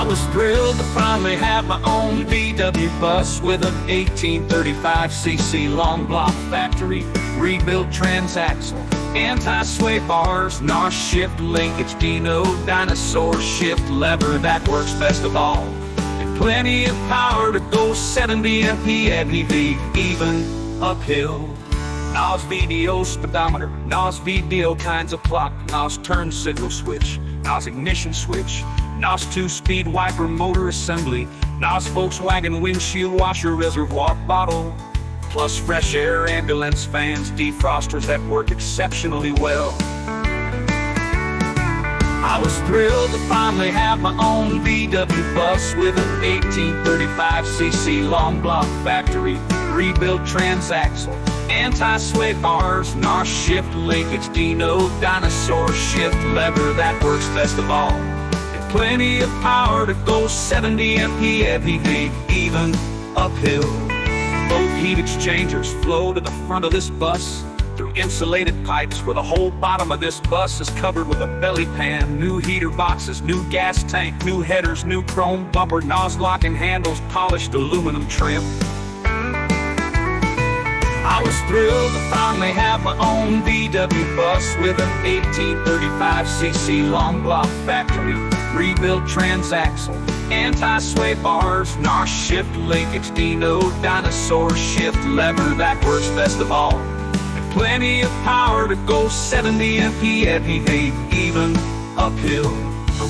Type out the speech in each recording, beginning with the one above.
I was thrilled to finally have my own VW bus with an 1835cc long block factory rebuilt transaxle, anti-sway bars, NOS shift linkage, Deno Dinosaurs shift lever that works best of all, and plenty of power to go 70 mph, even uphill. NOS VDO speedometer, NOS VDO kinds of clock, NOS turn signal switch, NOS ignition switch, NOS 2-speed wiper motor assembly, NOS Volkswagen windshield washer reservoir bottle, plus fresh air ambulance fans, defrosters that work exceptionally well. I was thrilled to finally have my own VW bus with an 1835cc long block factory rebuilt transaxle, anti-sway bars, NOS shift linkage, Deno Dinosaurs shift lever that works best of all, and plenty of power to go 70 mph, even uphill. Both heat exchangers flow to the front of this bus through insulated pipes, where the whole bottom of this bus is covered with a belly pan, new heater boxes, new gas tank, new headers, new chrome bumper, NOS locking handles, polished aluminum trim. I was thrilled to finally have my own VW bus with an 1835cc long block factory rebuilt transaxle, anti-sway bars, NOS shift linkage, Deno Dinosaurs shift lever that works best of all, and plenty of power to go 70 mph, even uphill.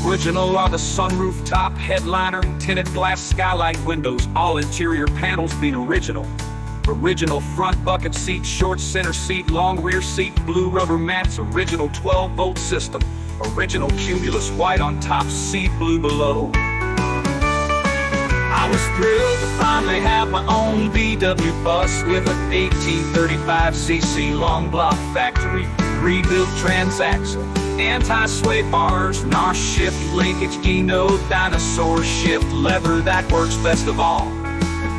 Original are the sunroof top, headliner, tinted glass skylight windows, all interior panels being original. Original front bucket seat, short center seat, long rear seat, blue rubber mats, original 12-volt system, original cumulus white on top, sea blue below. I was thrilled to finally have my own VW bus with an 1835cc long block factory rebuilt transaxle, anti-sway bars, NOS shift linkage, Deno Dinosaurs shift lever that works best of all,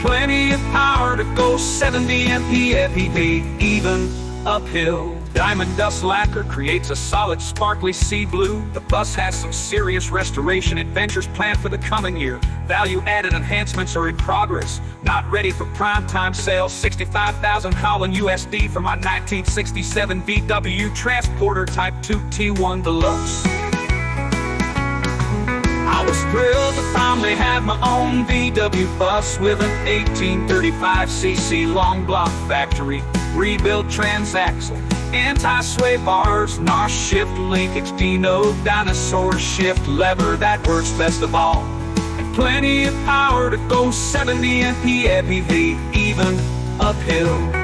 plenty of power to go 70 mph, even uphill. Diamond dust lacquer creates a solid sparkly sea blue. The bus has some serious restoration adventures planned for the coming year. Value-added enhancements are in progress. Not ready for prime-time sales. 65,000 Holland USD for my 1967 VW Transporter Type 2 T1 Deluxe. I was thrilled to finally have my own VW bus with an 1835cc long block factory rebuilt transaxle, anti-sway bars, NOS shift linkage, Deno Dinosaurs shift lever that works best of all, and plenty of power to go 70 mph, even uphill.